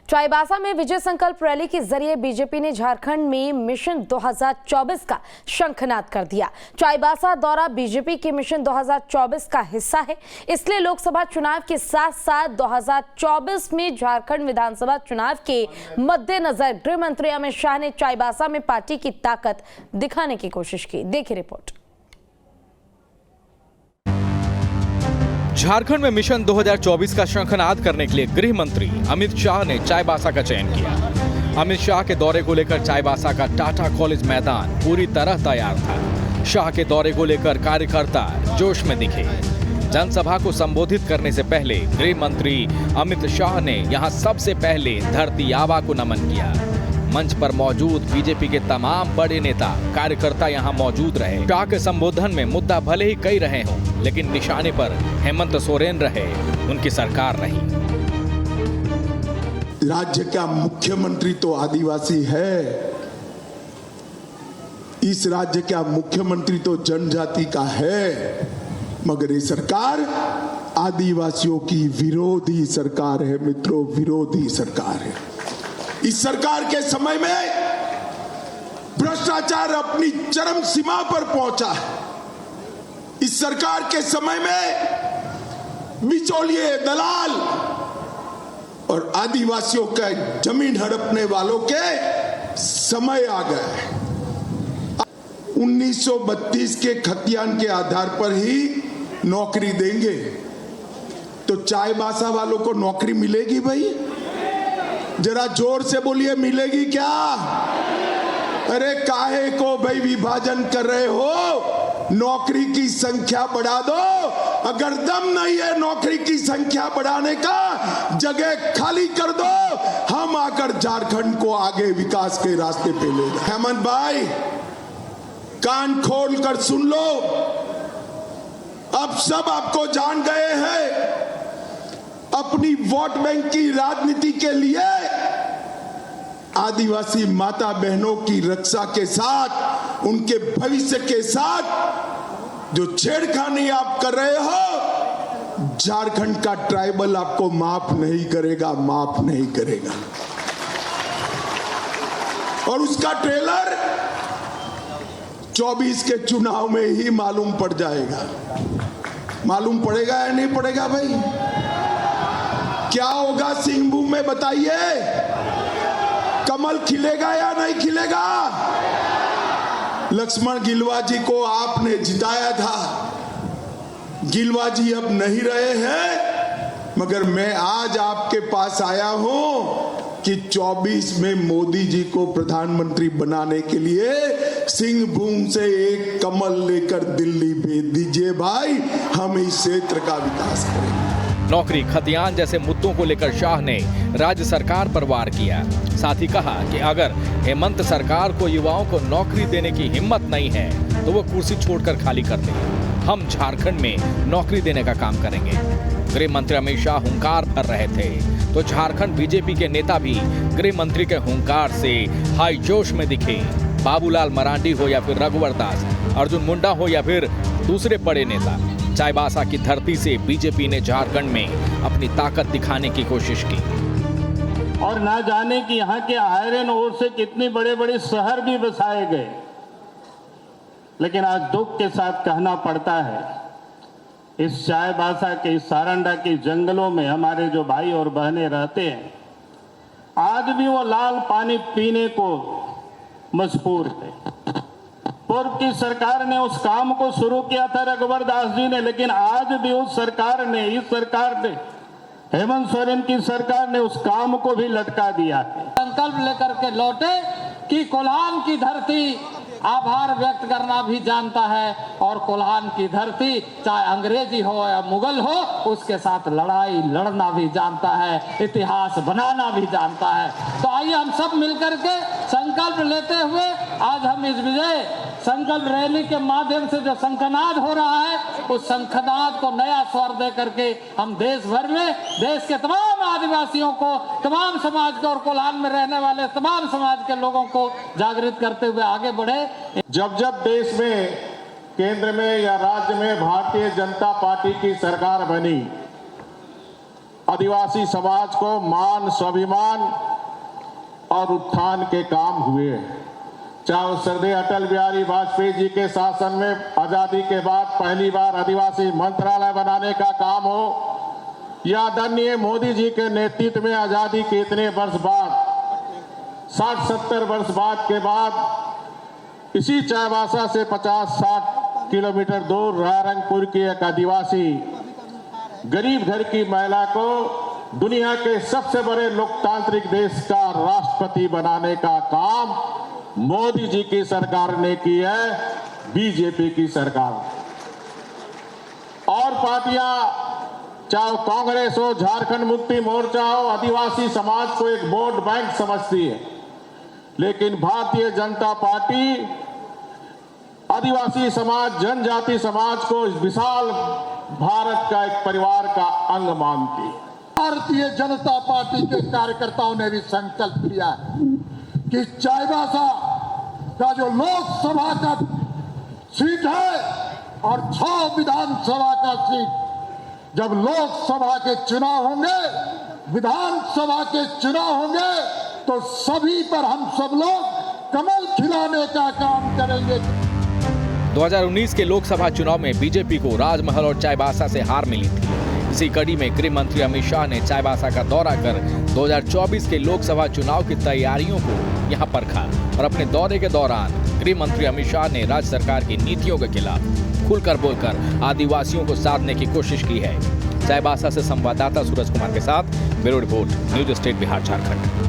चाईबासा में विजय संकल्प रैली के जरिए बीजेपी ने झारखंड में मिशन 2024 का शंखनाद कर दिया। चाईबासा दौरा बीजेपी के मिशन 2024 का हिस्सा है, इसलिए लोकसभा चुनाव के साथ साथ 2024 में झारखंड विधानसभा चुनाव के मद्देनजर गृह मंत्री अमित शाह ने चाईबासा में पार्टी की ताकत दिखाने की कोशिश की। देखिए रिपोर्ट। झारखंड में मिशन 2024 का शंखनाद करने के लिए गृह मंत्री अमित शाह ने चाईबासा का चयन किया। अमित शाह के दौरे को लेकर चाईबासा का टाटा कॉलेज मैदान पूरी तरह तैयार था। शाह के दौरे को लेकर कार्यकर्ता जोश में दिखे। जनसभा को संबोधित करने से पहले गृह मंत्री अमित शाह ने यहां सबसे पहले धरती आबा को नमन किया। मंच पर मौजूद बीजेपी के तमाम बड़े नेता कार्यकर्ता यहां मौजूद रहे। शाह के संबोधन में मुद्दा भले ही कई रहे हों, लेकिन निशाने पर हेमंत सोरेन रहे, उनकी सरकार रही। राज्य का मुख्यमंत्री तो आदिवासी है, इस राज्य का मुख्यमंत्री तो जनजाति का है, मगर ये सरकार आदिवासियों की विरोधी सरकार है मित्रों, विरोधी सरकार है। इस सरकार के समय में भ्रष्टाचार अपनी चरम सीमा पर पहुंचा है। इस सरकार के समय में बिचौलिए, दलाल और आदिवासियों का जमीन हड़पने वालों के समय आ गया है। 1932 के खतियान के आधार पर ही नौकरी देंगे, तो चाईबासा वालों को नौकरी मिलेगी भाई? जरा जोर से बोलिए, मिलेगी क्या? अरे काहे को भाई विभाजन कर रहे हो? नौकरी की संख्या बढ़ा दो। अगर दम नहीं है नौकरी की संख्या बढ़ाने का, जगह खाली कर दो, हम आकर झारखंड को आगे विकास के रास्ते पे ले जाए। हेमंत भाई, कान खोल कर सुन लो, अब सब आपको जान गए हैं। अपनी वोट बैंक की राजनीति के लिए आदिवासी माता बहनों की रक्षा के साथ, उनके भविष्य के साथ जो छेड़खानी आप कर रहे हो, झारखंड का ट्राइबल आपको माफ नहीं करेगा, माफ नहीं करेगा। और उसका ट्रेलर 24 के चुनाव में ही मालूम पड़ जाएगा। मालूम पड़ेगा या नहीं पड़ेगा भाई? क्या होगा सिंहभूम में बताइए? कमल खिलेगा या नहीं खिलेगा? लक्ष्मण गिलवा जी को आपने जिताया था, गिलवा जी अब नहीं रहे हैं, मगर मैं आज आपके पास आया हूं कि 24 में मोदी जी को प्रधानमंत्री बनाने के लिए सिंहभूम से एक कमल लेकर दिल्ली भेज दीजिए भाई, हम इस क्षेत्र का विकास करेंगे। नौकरी, खतियान जैसे मुद्दों को लेकर शाह ने राज्य सरकार पर वार किया। साथ ही कहा कि अगर हेमंत सरकार को युवाओं को नौकरी देने की हिम्मत नहीं है तो वो कुर्सी छोड़कर खाली कर दे। हम झारखंड में नौकरी देने का काम करेंगे। गृह मंत्री अमित शाह हुंकार भर रहे थे, तो झारखंड बीजेपी के नेता भी गृह मंत्री के हुंकार से हाई जोश में दिखे। बाबूलाल मरांडी हो या फिर रघुवर दास, अर्जुन मुंडा हो या फिर दूसरे बड़े नेता, चाईबासा की धरती से बीजेपी ने झारखंड में अपनी ताकत दिखाने की कोशिश की। और ना जाने कि यहाँ के आयरन ओर से कितने बड़े बड़े शहर भी बसाए गए, लेकिन आज दुख के साथ कहना पड़ता है, इस चाईबासा के, इस सारंडा के जंगलों में हमारे जो भाई और बहनें रहते हैं, आज भी वो लाल पानी पीने को मजबूर है। पूर्व की सरकार ने उस काम को शुरू किया था रघुवर दास जी ने, लेकिन आज भी उस सरकार ने, इस सरकार ने, हेमंत सोरेन की सरकार ने उस काम को भी लटका दिया है। संकल्प लेकर के लौटे कि कोल्हान की धरती आभार व्यक्त करना भी जानता है, और कोल्हान की धरती चाहे अंग्रेजी हो या मुगल हो, उसके साथ लड़ाई लड़ना भी जानता है, इतिहास बनाना भी जानता है। तो आइए हम सब मिलकर के संकल्प लेते हुए आज हम इस विजय संकल्प रैली के माध्यम से जो शंखनाद हो रहा है, उस शंखनाद को नया स्वर दे करके हम देश भर में, देश के तमाम आदिवासियों को, तमाम समाज को और कोल्हान में रहने वाले तमाम समाज के लोगों को जागृत करते हुए आगे बढ़े। जब जब देश में, केंद्र में या राज्य में भारतीय जनता पार्टी की सरकार बनी, आदिवासी समाज को मान, स्वाभिमान और उत्थान के काम हुए। चाहे श्रद्धेय अटल बिहारी वाजपेयी जी के शासन में आजादी के बाद पहली बार आदिवासी मंत्रालय बनाने का काम हो, या आदरणीय मोदी जी के नेतृत्व में आजादी के इतने वर्ष बाद 60-70 वर्ष बाद के बाद इसी चाईबासा से 50-60 किलोमीटर दूर रायरंगपुर की एक आदिवासी गरीब घर की महिला को दुनिया के सबसे बड़े लोकतांत्रिक देश का राष्ट्रपति बनाने का काम मोदी जी की सरकार ने की है, बीजेपी की सरकार। और पार्टियां, चाहे कांग्रेस हो, झारखंड मुक्ति मोर्चा हो, आदिवासी समाज को एक वोट बैंक समझती है, लेकिन भारतीय जनता पार्टी आदिवासी समाज, जनजाति समाज को इस विशाल भारत का एक परिवार का अंग मानती है। भारतीय जनता पार्टी के कार्यकर्ताओं ने भी संकल्प लिया है कि चाईबासा का जो लोकसभा का सीट है और 6 विधानसभा का सीट, जब लोकसभा के चुनाव होंगे, विधानसभा के चुनाव होंगे, तो सभी पर हम सब लोग कमल खिलाने का काम करेंगे। 2019 के लोकसभा चुनाव में बीजेपी को राजमहल और चाईबासा से हार मिली थी। इसी कड़ी में गृह मंत्री अमित शाह ने चाईबासा का दौरा कर 2024 के लोकसभा चुनाव की तैयारियों को यहां परखा और अपने दौरे के दौरान गृह मंत्री अमित शाह ने राज्य सरकार की नीतियों के खिलाफ खुलकर बोलकर आदिवासियों को साधने की कोशिश की है। चाईबासा से संवाददाता सूरज कुमार के साथ bureau report, news state Bihar Jharkhand.